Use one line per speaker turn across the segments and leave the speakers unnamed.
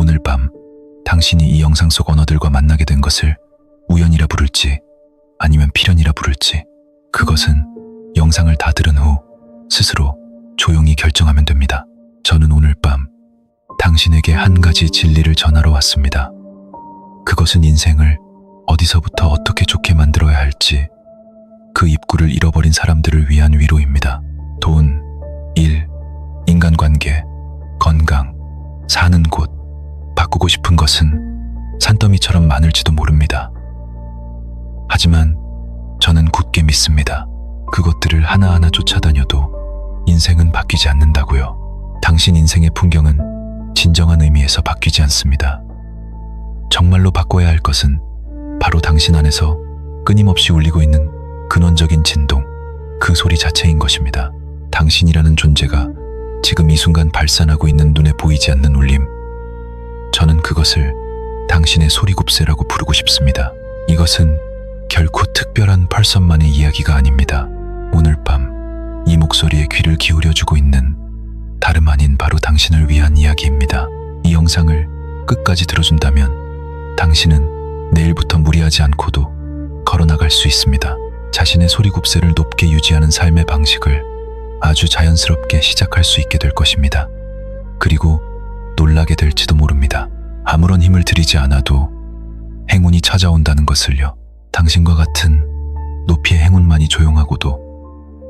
오늘 밤 당신이 이 영상 속 언어들과 만나게 된 것을 우연이라 부를지 아니면 필연이라 부를지 그것은 영상을 다 들은 후 스스로 조용히 결정하면 됩니다. 저는 오늘 밤 당신에게 한 가지 진리를 전하러 왔습니다. 그것은 인생을 어디서부터 어떻게 좋게 만들어야 할지 그 입구를 잃어버린 사람들을 위한 위로입니다. 돈, 일, 인간관계, 건강, 사는 곳, 바꾸고 싶은 것은 산더미처럼 많을지도 모릅니다. 하지만 저는 굳게 믿습니다. 그것들을 하나하나 쫓아다녀도 인생은 바뀌지 않는다고요. 당신 인생의 풍경은 진정한 의미에서 바뀌지 않습니다. 정말로 바꿔야 할 것은 바로 당신 안에서 끊임없이 울리고 있는 근원적인 진동, 그 소리 자체인 것입니다. 당신이라는 존재가 지금 이 순간 발산하고 있는 눈에 보이지 않는 울림. 저는 그것을 당신의 소리굽새라고 부르고 싶습니다. 이것은 결코 특별한 펄선만의 이야기가 아닙니다. 오늘 밤 이 목소리에 귀를 기울여주고 있는 다름 아닌 바로 당신을 위한 이야기입니다. 이 영상을 끝까지 들어준다면 당신은 내일부터 무리하지 않고도 걸어나갈 수 있습니다. 자신의 소리굽새를 높게 유지하는 삶의 방식을 아주 자연스럽게 시작할 수 있게 될 것입니다. 그리고 놀라게 될지도 모릅니다. 아무런 힘을 들이지 않아도 행운이 찾아온다는 것을요. 당신과 같은 높이의 행운만이 조용하고도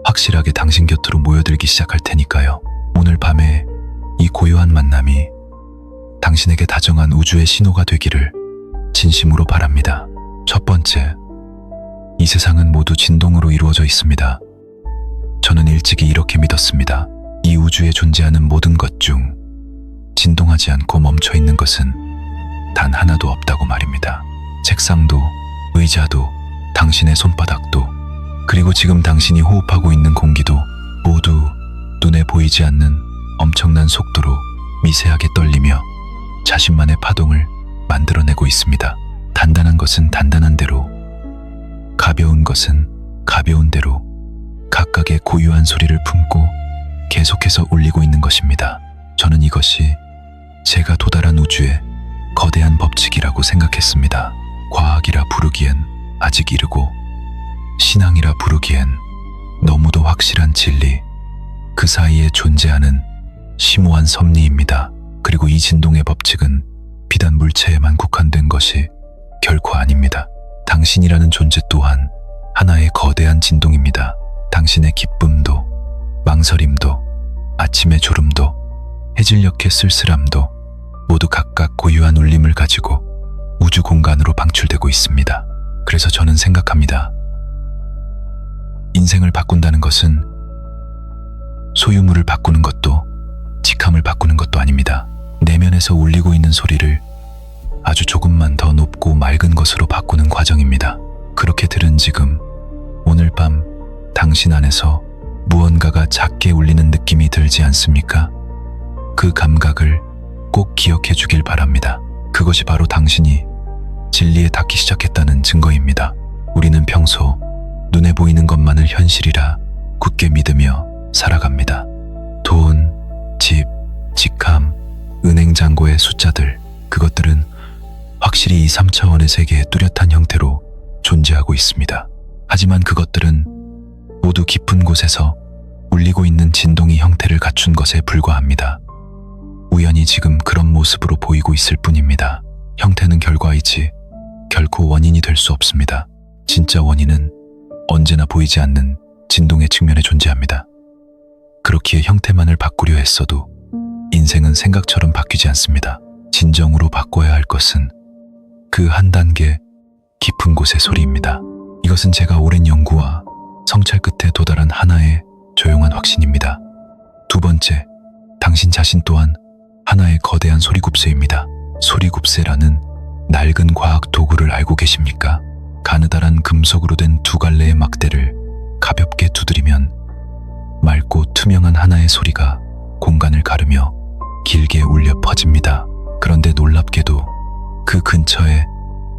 확실하게 당신 곁으로 모여들기 시작할 테니까요. 오늘 밤에 이 고요한 만남이 당신에게 다정한 우주의 신호가 되기를 진심으로 바랍니다. 첫 번째, 이 세상은 모두 진동으로 이루어져 있습니다. 저는 일찍이 이렇게 믿었습니다. 이 우주에 존재하는 모든 것 중 진동하지 않고 멈춰 있는 것은 단 하나도 없다고 말입니다. 책상도, 의자도, 당신의 손바닥도, 그리고 지금 당신이 호흡하고 있는 공기도 모두 눈에 보이지 않는 엄청난 속도로 미세하게 떨리며 자신만의 파동을 만들어내고 있습니다. 단단한 것은 단단한 대로, 가벼운 것은 가벼운 대로 각각의 고유한 소리를 품고 계속해서 울리고 있는 것입니다. 저는 이것이 제가 도달한 우주의 거대한 법칙이라고 생각했습니다. 과학이라 부르기엔 아직 이르고 신앙이라 부르기엔 너무도 확실한 진리, 그 사이에 존재하는 심오한 섭리입니다. 그리고 이 진동의 법칙은 비단 물체에만 국한된 것이 결코 아닙니다. 당신이라는 존재 또한 하나의 거대한 진동입니다. 당신의 기쁨도, 망설임도, 아침의 졸음도, 해질녘의 쓸쓸함도 모두 각각 고유한 울림을 가지고 우주 공간으로 방출되고 있습니다. 그래서 저는 생각합니다. 인생을 바꾼다는 것은 소유물을 바꾸는 것도 직함을 바꾸는 것도 아닙니다. 내면에서 울리고 있는 소리를 아주 조금만 더 높고 맑은 것으로 바꾸는 과정입니다. 그렇게 들은 지금 오늘 밤 당신 안에서 무언가가 작게 울리는 느낌이 들지 않습니까? 그 감각을 꼭 기억해 주길 바랍니다. 그것이 바로 당신이 진리에 닿기 시작했다는 증거입니다. 우리는 평소 눈에 보이는 것만을 현실이라 굳게 믿으며 살아갑니다. 돈, 집, 직함, 은행 잔고의 숫자들, 그것들은 확실히 이 3차원의 세계의 뚜렷한 형태로 존재하고 있습니다. 하지만 그것들은 모두 깊은 곳에서 울리고 있는 진동이 형태를 갖춘 것에 불과합니다. 우연히 지금 그런 모습으로 보이고 있을 뿐입니다. 형태는 결과이지 결코 원인이 될 수 없습니다. 진짜 원인은 언제나 보이지 않는 진동의 측면에 존재합니다. 그렇기에 형태만을 바꾸려 했어도 인생은 생각처럼 바뀌지 않습니다. 진정으로 바꿔야 할 것은 그 한 단계 깊은 곳의 소리입니다. 이것은 제가 오랜 연구와 성찰 끝에 도달한 하나의 조용한 확신입니다. 두 번째, 당신 자신 또한 하나의 거대한 소리굽새입니다. 소리굽새라는 낡은 과학 도구를 알고 계십니까? 가느다란 금속으로 된 두 갈래의 막대를 가볍게 두드리면 맑고 투명한 하나의 소리가 공간을 가르며 길게 울려 퍼집니다. 그런데 놀랍게도 그 근처에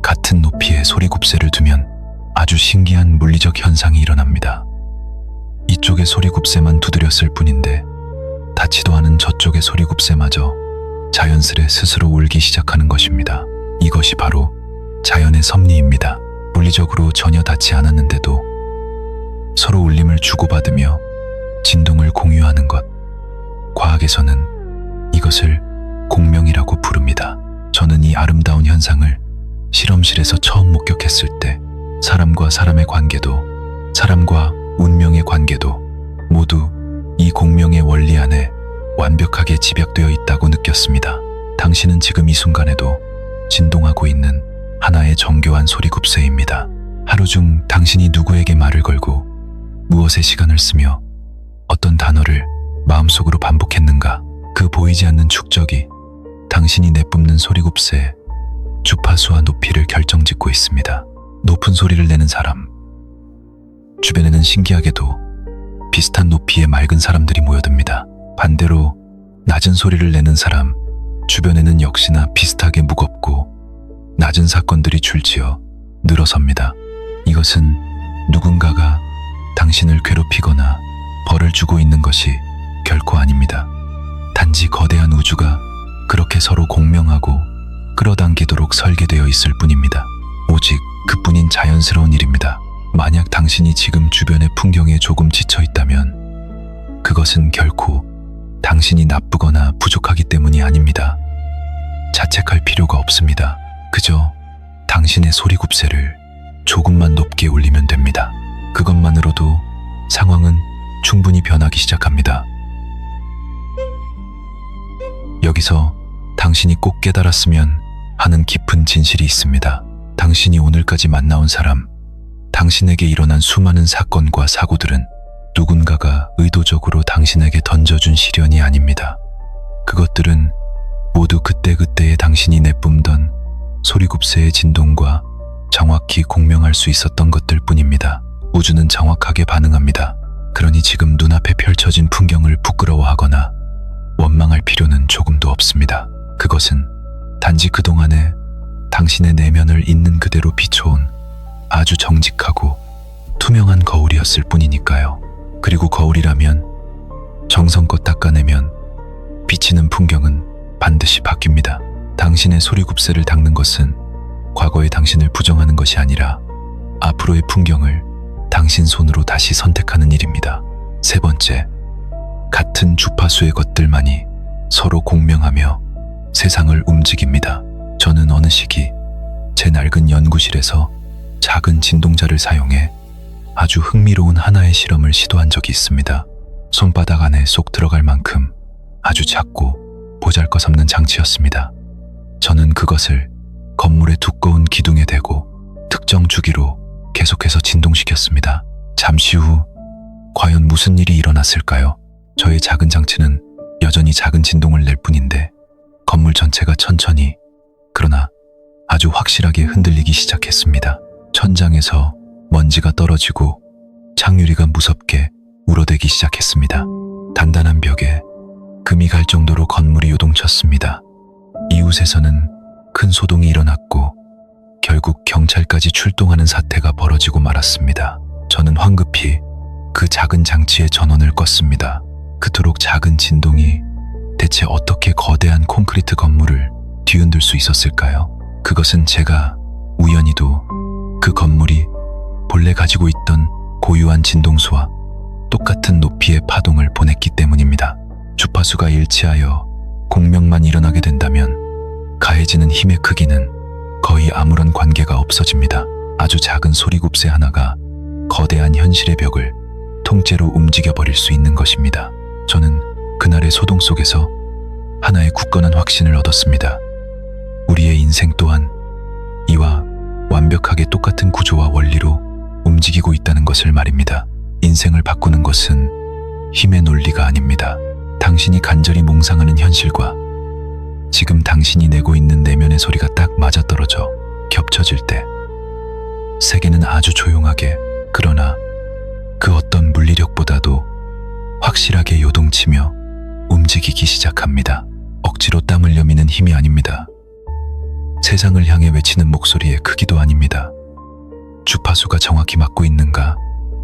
같은 높이의 소리굽새를 두면 아주 신기한 물리적 현상이 일어납니다. 이쪽의 소리굽새만 두드렸을 뿐인데 닿지도 않은 저쪽의 소리굽새마저 자연스레 스스로 울기 시작하는 것입니다. 이것이 바로 자연의 섭리입니다. 물리적으로 전혀 닿지 않았는데도 서로 울림을 주고받으며 진동을 공유하는 것. 과학에서는 이것을 공명이라고 부릅니다. 저는 이 아름다운 현상을 실험실에서 처음 목격했을 때 사람과 사람의 관계도, 사람과 운명의 관계도 모두 이 공명의 원리 안에 완벽하게 집약되어 있다고 느꼈습니다. 당신은 지금 이 순간에도 진동하고 있는 하나의 정교한 소리굽새입니다. 하루 중 당신이 누구에게 말을 걸고 무엇에 시간을 쓰며 어떤 단어를 마음속으로 반복했는가, 그 보이지 않는 축적이 당신이 내뿜는 소리굽새의 주파수와 높이를 결정짓고 있습니다. 높은 소리를 내는 사람, 주변에는 신기하게도 비슷한 높이의 맑은 사람들이 모여듭니다. 반대로 낮은 소리를 내는 사람, 주변에는 역시나 비슷하게 무겁고 낮은 사건들이 줄지어 늘어섭니다. 이것은 누군가가 당신을 괴롭히거나 벌을 주고 있는 것이 결코 아닙니다. 단지 거대한 우주가 그렇게 서로 공명하고 끌어당기도록 설계되어 있을 뿐입니다. 오직 그뿐인 자연스러운 일입니다. 만약 당신이 지금 주변의 풍경에 조금 지쳐 있다면 그것은 결코 당신이 나쁘거나 부족하기 때문이 아닙니다. 자책할 필요가 없습니다. 그저 당신의 소리굽새를 조금만 높게 울리면 됩니다. 그것만으로도 상황은 충분히 변하기 시작합니다. 여기서 당신이 꼭 깨달았으면 하는 깊은 진실이 있습니다. 당신이 오늘까지 만나온 사람, 당신에게 일어난 수많은 사건과 사고들은 누군가가 의도적으로 당신에게 던져준 시련이 아닙니다. 그것들은 모두 그때그때의 당신이 내뿜던 소리굽새의 진동과 정확히 공명할 수 있었던 것들 뿐입니다. 우주는 정확하게 반응합니다. 그러니 지금 눈앞에 펼쳐진 풍경을 부끄러워하거나 원망할 필요는 조금도 없습니다. 그것은 단지 그동안에 당신의 내면을 있는 그대로 비춰온 아주 정직하고 투명한 거울이었을 뿐이니까요. 그리고 거울이라면 정성껏 닦아내면 비치는 풍경은 반드시 바뀝니다. 당신의 소리굽새를 닦는 것은 과거의 당신을 부정하는 것이 아니라 앞으로의 풍경을 당신 손으로 다시 선택하는 일입니다. 세 번째, 같은 주파수의 것들만이 서로 공명하며 세상을 움직입니다. 저는 어느 시기 제 낡은 연구실에서 작은 진동자를 사용해 아주 흥미로운 하나의 실험을 시도한 적이 있습니다. 손바닥 안에 쏙 들어갈 만큼 아주 작고 보잘것없는 장치였습니다. 저는 그것을 건물의 두꺼운 기둥에 대고 특정 주기로 계속해서 진동시켰습니다. 잠시 후 과연 무슨 일이 일어났을까요? 저의 작은 장치는 여전히 작은 진동을 낼 뿐인데 건물 전체가 천천히, 그러나 아주 확실하게 흔들리기 시작했습니다. 천장에서 먼지가 떨어지고 창유리가 무섭게 울어대기 시작했습니다. 단단한 벽에 금이 갈 정도로 건물이 요동쳤습니다. 이웃에서는 큰 소동이 일어났고 결국 경찰까지 출동하는 사태가 벌어지고 말았습니다. 저는 황급히 그 작은 장치의 전원을 껐습니다. 그토록 작은 진동이 대체 어떻게 거대한 콘크리트 건물을 뒤흔들 수 있었을까요? 그것은 제가 우연히도 그 건물이 본래 가지고 있던 고유한 진동수와 똑같은 높이의 파동을 보냈기 때문입니다. 주파수가 일치하여 공명만 일어나게 된다면 가해지는 힘의 크기는 거의 아무런 관계가 없어집니다. 아주 작은 소리굽새 하나가 거대한 현실의 벽을 통째로 움직여버릴 수 있는 것입니다. 저는 그날의 소동 속에서 하나의 굳건한 확신을 얻었습니다. 우리의 인생 또한 이와 완벽하게 똑같은 구조와 원리로 움직이고 있다는 것을 말입니다. 인생을 바꾸는 것은 힘의 논리가 아닙니다. 당신이 간절히 몽상하는 현실과 지금 당신이 내고 있는 내면의 소리가 딱 맞아떨어져 겹쳐질 때 세계는 아주 조용하게, 그러나 그 어떤 물리력보다도 확실하게 요동치며 움직이기 시작합니다. 억지로 땀 흘려 미는 힘이 아닙니다. 세상을 향해 외치는 목소리의 크기도 아닙니다. 주파수가 정확히 맞고 있는가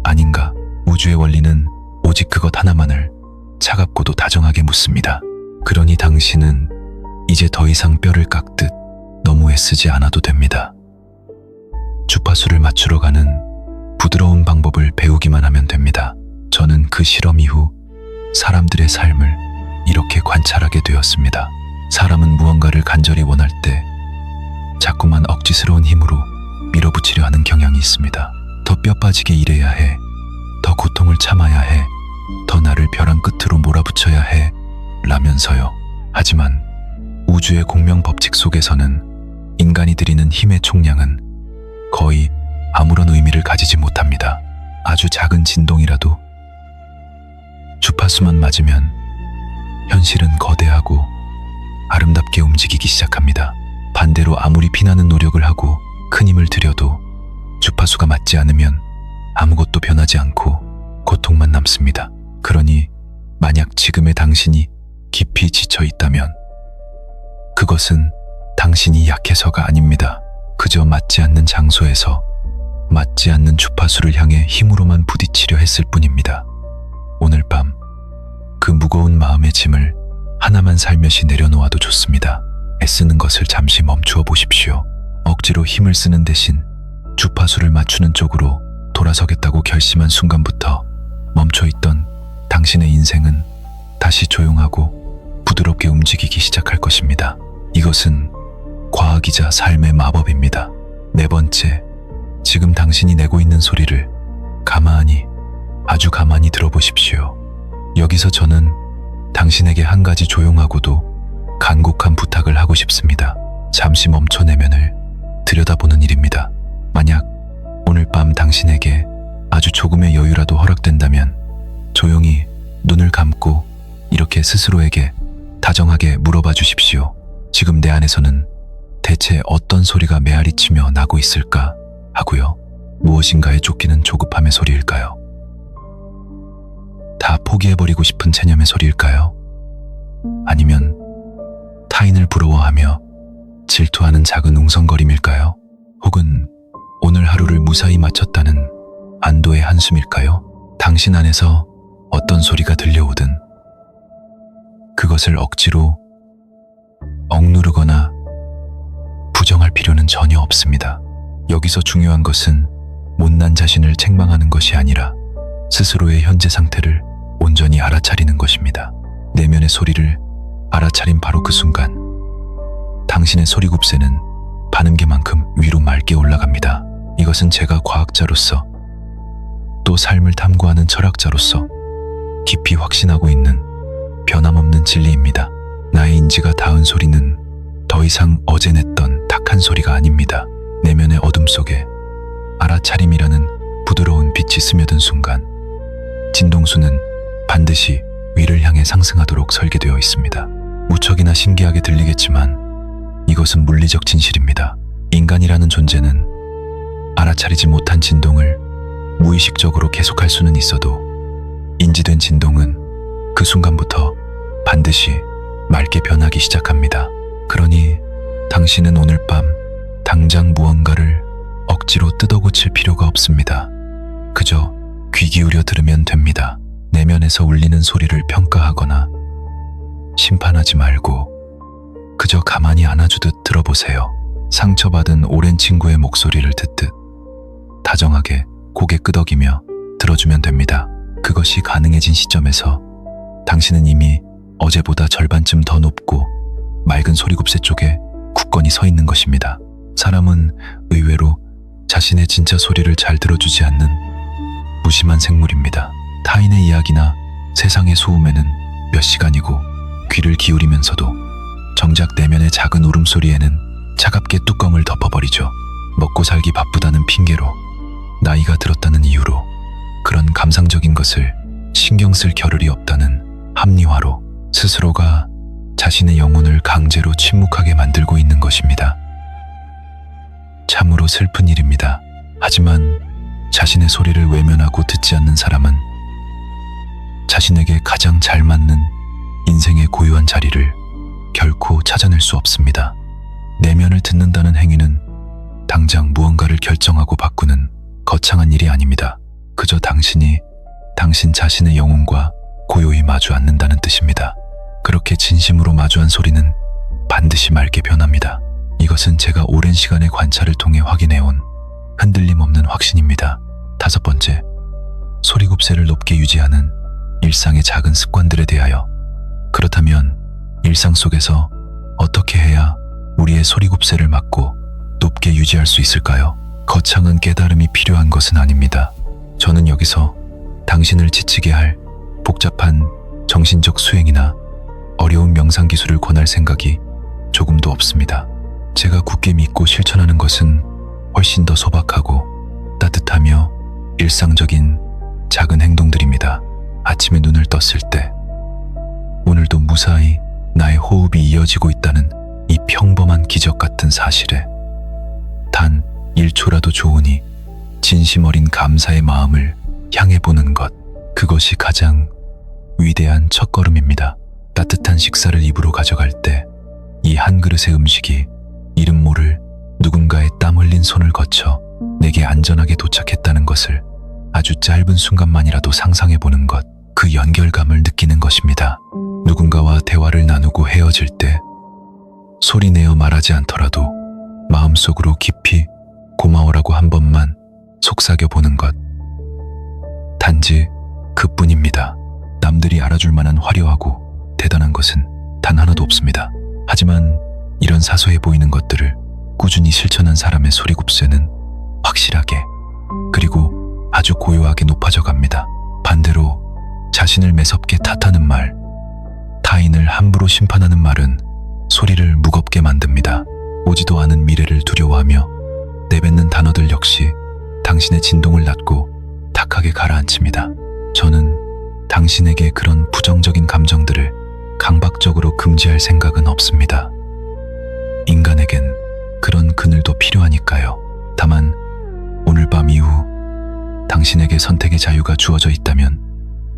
아닌가, 우주의 원리는 오직 그것 하나만을 차갑고도 다정하게 묻습니다. 그러니 당신은 이제 더 이상 뼈를 깎듯 너무 애쓰지 않아도 됩니다. 주파수를 맞추러 가는 부드러운 방법을 배우기만 하면 됩니다. 저는 그 실험 이후 사람들의 삶을 이렇게 관찰하게 되었습니다. 사람은 무언가를 간절히 원할 때 자꾸만 억지스러운 힘으로 밀어붙이려 하는 경향이 있습니다. 더 뼈 빠지게 일해야 해. 더 고통을 참아야 해. 더 나를 벼랑 끝으로 몰아붙여야 해. 라면서요. 하지만 우주의 공명 법칙 속에서는 인간이 들이는 힘의 총량은 거의 아무런 의미를 가지지 못합니다. 아주 작은 진동이라도 주파수만 맞으면 현실은 거대하고 아름답게 움직이기 시작합니다. 반대로 아무리 피나는 노력을 하고 큰 힘을 들여도 주파수가 맞지 않으면 아무것도 변하지 않고 고통만 남습니다. 그러니 만약 지금의 당신이 깊이 지쳐 있다면 그것은 당신이 약해서가 아닙니다. 그저 맞지 않는 장소에서 맞지 않는 주파수를 향해 힘으로만 부딪히려 했을 뿐입니다. 오늘 밤 그 무거운 마음의 짐을 하나만 살며시 내려놓아도 좋습니다. 애쓰는 것을 잠시 멈추어 보십시오. 억지로 힘을 쓰는 대신 주파수를 맞추는 쪽으로 돌아서겠다고 결심한 순간부터 멈춰있던 당신의 인생은 다시 조용하고 부드럽게 움직이기 시작할 것입니다. 이것은 과학이자 삶의 마법입니다. 네 번째, 지금 당신이 내고 있는 소리를 가만히, 아주 가만히 들어보십시오. 여기서 저는 당신에게 한 가지 조용하고도 간곡한 부탁을 하고 싶습니다. 잠시 멈춰 내면을 들여다보는 일입니다. 만약 오늘 밤 당신에게 아주 조금의 여유라도 허락된다면 조용히 눈을 감고 이렇게 스스로에게 다정하게 물어봐 주십시오. 지금 내 안에서는 대체 어떤 소리가 메아리치며 나고 있을까 하고요. 무엇인가에 쫓기는 조급함의 소리일까요? 다 포기해버리고 싶은 체념의 소리일까요? 아니면 타인을 부러워하며 질투하는 작은 웅성거림일까요? 혹은 오늘 하루를 무사히 마쳤다는 안도의 한숨일까요? 당신 안에서 어떤 소리가 들려오든 그것을 억지로 억누르거나 부정할 필요는 전혀 없습니다. 여기서 중요한 것은 못난 자신을 책망하는 것이 아니라 스스로의 현재 상태를 온전히 알아차리는 것입니다. 내면의 소리를 알아차린 바로 그 순간 당신의 소리굽새는 반음계만큼 위로 맑게 올라갑니다. 이것은 제가 과학자로서 또 삶을 탐구하는 철학자로서 깊이 확신하고 있는 변함없는 진리입니다. 나의 인지가 닿은 소리는 더 이상 어제 냈던 탁한 소리가 아닙니다. 내면의 어둠 속에 알아차림이라는 부드러운 빛이 스며든 순간 진동수는 반드시 위를 향해 상승하도록 설계되어 있습니다. 무척이나 신기하게 들리겠지만 이것은 물리적 진실입니다. 인간이라는 존재는 알아차리지 못한 진동을 무의식적으로 계속할 수는 있어도 인지된 진동은 그 순간부터 반드시 맑게 변하기 시작합니다. 그러니 당신은 오늘 밤 당장 무언가를 억지로 뜯어고칠 필요가 없습니다. 그저 귀 기울여 들으면 됩니다. 내면에서 울리는 소리를 평가하거나 심판하지 말고 그저 가만히 안아주듯 들어보세요. 상처받은 오랜 친구의 목소리를 듣듯 다정하게 고개 끄덕이며 들어주면 됩니다. 그것이 가능해진 시점에서 당신은 이미 어제보다 절반쯤 더 높고 맑은 소리굽새 쪽에 굳건히 서 있는 것입니다. 사람은 의외로 자신의 진짜 소리를 잘 들어주지 않는 무심한 생물입니다. 타인의 이야기나 세상의 소음에는 몇 시간이고 귀를 기울이면서도 정작 내면의 작은 울음소리에는 차갑게 뚜껑을 덮어버리죠. 먹고 살기 바쁘다는 핑계로, 나이가 들었다는 이유로, 그런 감상적인 것을 신경 쓸 겨를이 없다는 합리화로 스스로가 자신의 영혼을 강제로 침묵하게 만들고 있는 것입니다. 참으로 슬픈 일입니다. 하지만 자신의 소리를 외면하고 듣지 않는 사람은 자신에게 가장 잘 맞는 인생의 고유한 자리를 결코 찾아낼 수 없습니다. 내면을 듣는다는 행위는 당장 무언가를 결정하고 바꾸는 거창한 일이 아닙니다. 그저 당신이 당신 자신의 영혼과 고요히 마주 앉는다는 뜻입니다. 그렇게 진심으로 마주한 소리는 반드시 맑게 변합니다. 이것은 제가 오랜 시간의 관찰을 통해 확인해온 흔들림 없는 확신입니다. 5번째, 소리곱새를 높게 유지하는 일상의 작은 습관들에 대하여. 그렇다면 일상 속에서 어떻게 해야 우리의 소리곱새를 막고 높게 유지할 수 있을까요? 거창한 깨달음이 필요한 것은 아닙니다. 저는 여기서 당신을 지치게 할 복잡한 정신적 수행이나 어려운 명상 기술을 권할 생각이 조금도 없습니다. 제가 굳게 믿고 실천하는 것은 훨씬 더 소박하고 따뜻하며 일상적인 작은 행동들입니다. 아침에 눈을 떴을 때, 오늘도 무사히 나의 호흡이 이어지고 있다는 이 평범한 기적 같은 사실에 단 1초라도 좋으니 진심 어린 감사의 마음을 향해 보는 것, 그것이 가장 위대한 첫걸음입니다. 따뜻한 식사를 입으로 가져갈 때 이 한 그릇의 음식이 이름 모를 누군가의 땀 흘린 손을 거쳐 내게 안전하게 도착했다는 것을 아주 짧은 순간만이라도 상상해 보는 것, 그 연결감을 느끼는 것입니다. 누군가와 대화를 나누고 헤어질 때 소리내어 말하지 않더라도 마음속으로 깊이 고마워라고 한 번만 속삭여 보는 것, 단지 그뿐입니다. 남들이 알아줄 만한 화려하고 대단한 것은 단 하나도 없습니다. 하지만 이런 사소해 보이는 것들을 꾸준히 실천한 사람의 소리곱새는 확실하게 그리고 아주 고요하게 높아져 갑니다. 반대로 자신을 매섭게 탓하는 말, 타인을 함부로 심판하는 말은 소리를 무겁게 만듭니다. 오지도 않은 미래를 두려워하며 내뱉는 단어들 역시 당신의 진동을 낮고 탁하게 가라앉힙니다. 저는 당신에게 그런 부정적인 감정들을 강박적으로 금지할 생각은 없습니다. 인간에겐 그런 그늘도 필요하니까요. 다만 오늘 밤 이후 당신에게 선택의 자유가 주어져 있다면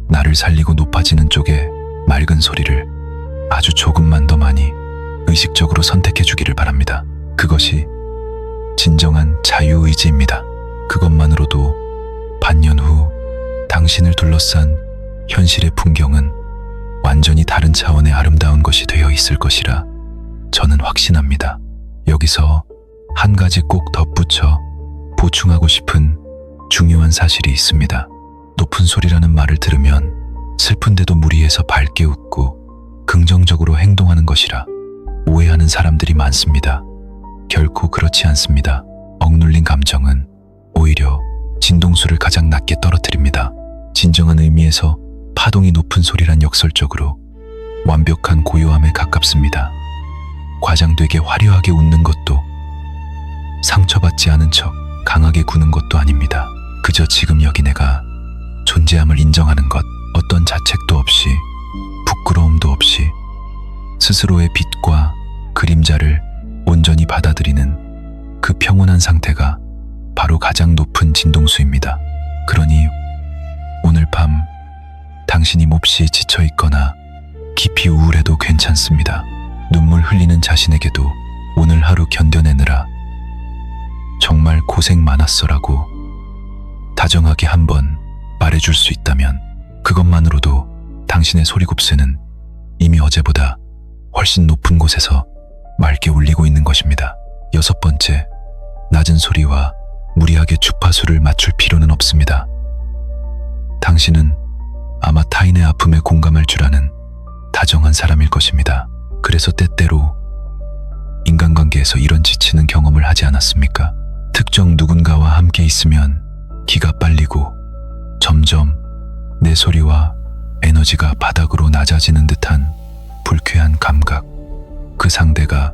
나를 살리고 높아지는 쪽의 맑은 소리를 아주 조금만 더 많이 의식적으로 선택해 주기를 바랍니다. 그것이 진정한 자유의지입니다. 그것만으로도 반년 후 당신을 둘러싼 현실의 풍경은 완전히 다른 차원의 아름다운 것이 되어 있을 것이라 저는 확신합니다. 여기서 한 가지 꼭 덧붙여 보충하고 싶은 중요한 사실이 있습니다. 높은 소리라는 말을 들으면 슬픈데도 무리해서 밝게 웃고 긍정적으로 행동하는 것이라 오해하는 사람들이 많습니다. 결코 그렇지 않습니다. 억눌린 감정은 오히려 진동수를 가장 낮게 떨어뜨립니다. 진정한 의미에서 파동이 높은 소리란 역설적으로 완벽한 고요함에 가깝습니다. 과장되게 화려하게 웃는 것도 상처받지 않은 척 강하게 구는 것도 아닙니다. 그저 지금 여기 내가 존재함을 인정하는 것, 어떤 자책도 없이, 부끄러움도 없이 스스로의 빛과 그림자를 온전히 받아들이는 그 평온한 상태가 바로 가장 높은 진동수입니다. 그러니 오늘 밤 당신이 몹시 지쳐 있거나 깊이 우울해도 괜찮습니다. 눈물 흘리는 자신에게도 오늘 하루 견뎌내느라 정말 고생 많았어라고 다정하게 한번 말해줄 수 있다면 그것만으로도 당신의 소리곱새는 이미 어제보다 훨씬 높은 곳에서 맑게 울리고 있는 것입니다. 6번째, 낮은 소리와 무리하게 주파수를 맞출 필요는 없습니다. 당신은 아마 타인의 아픔에 공감할 줄 아는 다정한 사람일 것입니다. 그래서 때때로 인간관계에서 이런 지치는 경험을 하지 않았습니까? 특정 누군가와 함께 있으면 기가 빨리고 점점 내 소리와 에너지가 바닥으로 낮아지는 듯한 불쾌한 감각. 그 상대가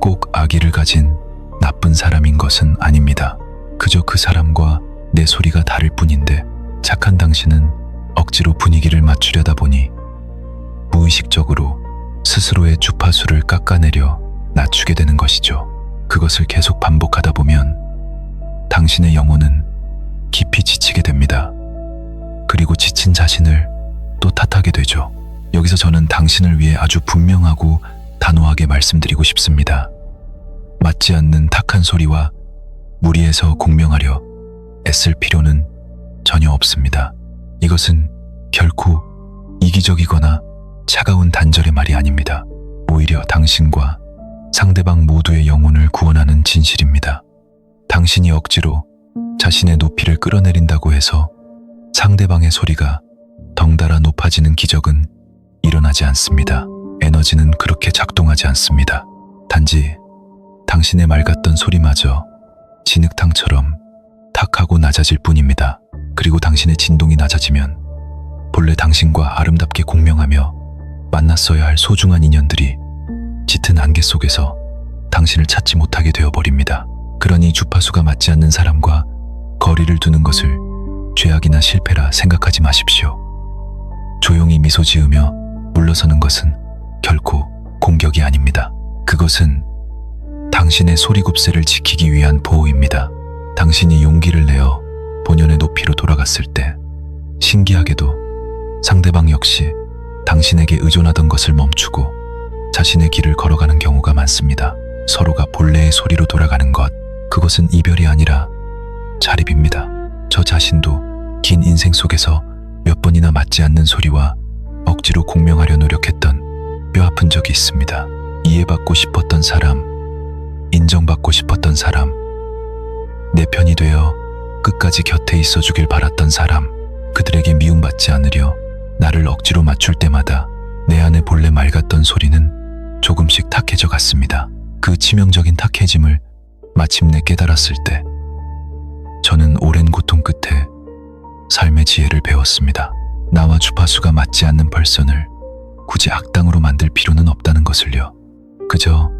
꼭 악의를 가진 나쁜 사람인 것은 아닙니다. 그저 그 사람과 내 소리가 다를 뿐인데 착한 당신은 억지로 분위기를 맞추려다 보니 무의식적으로 스스로의 주파수를 깎아내려 낮추게 되는 것이죠. 그것을 계속 반복하다 보면 당신의 영혼은 깊이 지치게 됩니다. 그리고 지친 자신을 또 탓하게 되죠. 여기서 저는 당신을 위해 아주 분명하고 단호하게 말씀드리고 싶습니다. 맞지 않는 탁한 소리와 무리해서 공명하려 애쓸 필요는 전혀 없습니다. 이것은 결코 이기적이거나 차가운 단절의 말이 아닙니다. 오히려 당신과 상대방 모두의 영혼을 구원하는 진실입니다. 당신이 억지로 자신의 높이를 끌어내린다고 해서 상대방의 소리가 덩달아 높아지는 기적은 일어나지 않습니다. 에너지는 그렇게 작동하지 않습니다. 단지 당신의 맑았던 소리마저 진흙탕처럼 탁하고 낮아질 뿐입니다. 그리고 당신의 진동이 낮아지면 본래 당신과 아름답게 공명하며 만났어야 할 소중한 인연들이 짙은 안개 속에서 당신을 찾지 못하게 되어버립니다. 그러니 주파수가 맞지 않는 사람과 거리를 두는 것을 죄악이나 실패라 생각하지 마십시오. 조용히 미소 지으며 물러서는 것은 결코 공격이 아닙니다. 그것은 당신의 소리굽새를 지키기 위한 보호입니다. 당신이 용기를 내어 본연의 높이로 돌아갔을 때 신기하게도 상대방 역시 당신에게 의존하던 것을 멈추고 자신의 길을 걸어가는 경우가 많습니다. 서로가 본래의 소리로 돌아가는 것, 그것은 이별이 아니라 자립입니다. 저 자신도 긴 인생 속에서 몇 번이나 맞지 않는 소리와 억지로 공명하려 노력했던 뼈아픈 적이 있습니다. 이해받고 싶었던 사람, 인정받고 싶었던 사람, 내 편이 되어 끝까지 곁에 있어주길 바랐던 사람, 그들에게 미움받지 않으려 나를 억지로 맞출 때마다 내 안에 본래 맑았던 소리는 조금씩 탁해져 갔습니다. 그 치명적인 탁해짐을 마침내 깨달았을 때 저는 오랜 고통 끝에 삶의 지혜를 배웠습니다. 나와 주파수가 맞지 않는 벌선을 굳이 악당으로 만들 필요는 없다는 것을요. 그저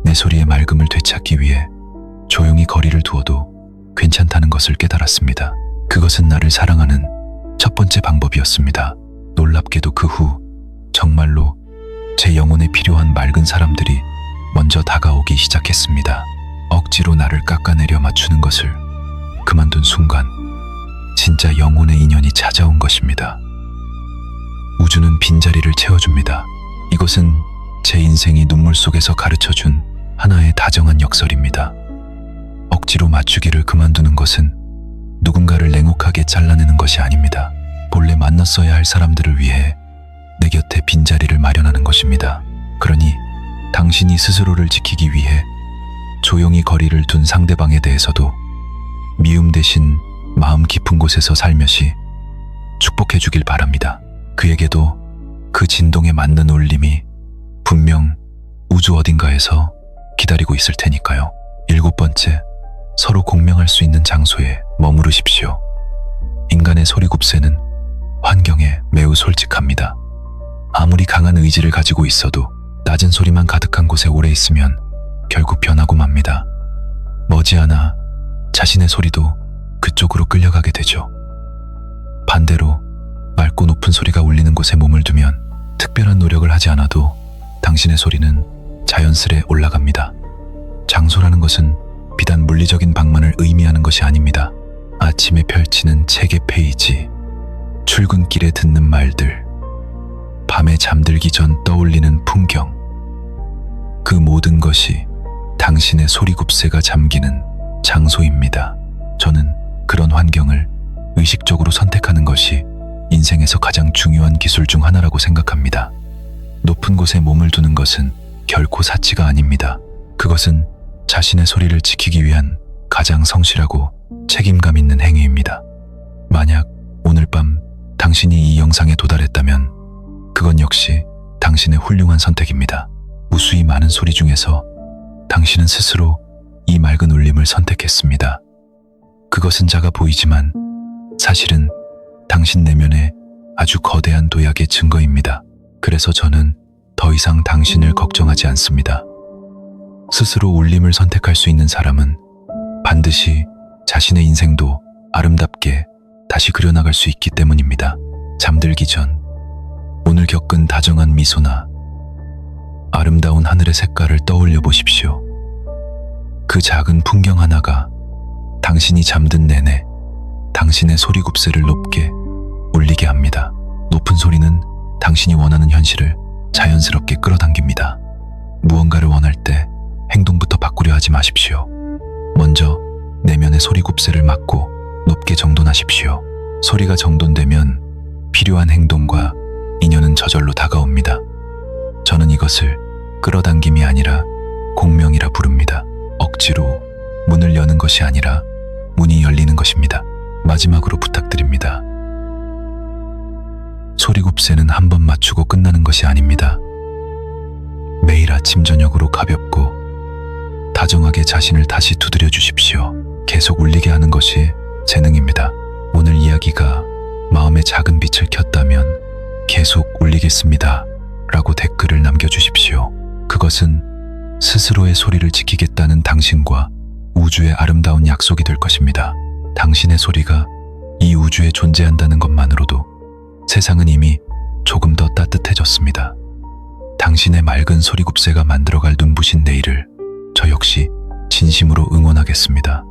내 소리의 맑음을 되찾기 위해 조용히 거리를 두어도 괜찮다는 것을 깨달았습니다. 그것은 나를 사랑하는 첫 번째 방법이었습니다. 놀랍게도 그 후 정말로 제 영혼에 필요한 맑은 사람들이 먼저 다가오기 시작했습니다. 억지로 나를 깎아내려 맞추는 것을 그만둔 순간 진짜 영혼의 인연이 찾아온 것입니다. 우주는 빈자리를 채워줍니다. 이것은 제 인생이 눈물 속에서 가르쳐준 하나의 다정한 역설입니다. 억지로 맞추기를 그만두는 것은 누군가를 냉혹하게 잘라내는 것이 아닙니다. 본래 만났어야 할 사람들을 위해 내 곁에 빈자리를 마련하는 것입니다. 그러니 당신이 스스로를 지키기 위해 조용히 거리를 둔 상대방에 대해서도 미움 대신 마음 깊은 곳에서 살며시 축복해 주길 바랍니다. 그에게도 그 진동에 맞는 울림이 분명 우주 어딘가에서 기다리고 있을 테니까요. 7번째, 서로 공명할 수 있는 장소에 머무르십시오. 인간의 소리굽새는 환경에 매우 솔직합니다. 아무리 강한 의지를 가지고 있어도 낮은 소리만 가득한 곳에 오래 있으면 결국 변하고 맙니다. 머지않아 자신의 소리도 그쪽으로 끌려가게 되죠. 반대로 맑고 높은 소리가 울리는 곳에 몸을 두면 특별한 노력을 하지 않아도 당신의 소리는 자연스레 올라갑니다. 장소라는 것은 비단 물리적인 방만을 의미하는 것이 아닙니다. 아침에 펼치는 책의 페이지, 출근길에 듣는 말들, 밤에 잠들기 전 떠올리는 풍경, 그 모든 것이 당신의 소리굽새가 잠기는 장소입니다. 저는 그런 환경을 의식적으로 선택하는 것이 인생에서 가장 중요한 기술 중 하나라고 생각합니다. 높은 곳에 몸을 두는 것은 결코 사치가 아닙니다. 그것은 자신의 소리를 지키기 위한 가장 성실하고 책임감 있는 행위입니다. 만약 오늘 밤 당신이 이 영상에 도달했다면 그건 역시 당신의 훌륭한 선택입니다. 무수히 많은 소리 중에서 당신은 스스로 이 맑은 울림을 선택했습니다. 그것은 작아 보이지만 사실은 당신 내면의 아주 거대한 도약의 증거입니다. 그래서 저는 더 이상 당신을 걱정하지 않습니다. 스스로 울림을 선택할 수 있는 사람은 반드시 자신의 인생도 아름답게 다시 그려나갈 수 있기 때문입니다. 잠들기 전 오늘 겪은 다정한 미소나 아름다운 하늘의 색깔을 떠올려 보십시오. 그 작은 풍경 하나가 당신이 잠든 내내 당신의 소리굽새를 높게 울리게 합니다. 높은 소리는 당신이 원하는 현실을 자연스럽게 끌어당깁니다. 무언가를 원할 때 행동부터 바꾸려 하지 마십시오. 먼저 내면의 소리굽새를 막고 높게 정돈하십시오. 소리가 정돈되면 필요한 행동과 인연은 저절로 다가옵니다. 저는 이것을 끌어당김이 아니라 공명이라 부릅니다. 억지로 문을 여는 것이 아니라 문이 열리는 것입니다. 마지막으로 부탁드립니다. 소리곱새는 한 번 맞추고 끝나는 것이 아닙니다. 매일 아침 저녁으로 가볍고 다정하게 자신을 다시 두드려 주십시오. 계속 울리게 하는 것이 재능입니다. 오늘 이야기가 마음에 작은 빛을 켰다면 계속 울리겠습니다. 라고 댓글을 남겨주십시오. 그것은 스스로의 소리를 지키겠다는 당신과 우주의 아름다운 약속이 될 것입니다. 당신의 소리가 이 우주에 존재한다는 것만으로도 세상은 이미 조금 더 따뜻해졌습니다. 당신의 맑은 소리곱새가 만들어갈 눈부신 내일을 저 역시 진심으로 응원하겠습니다.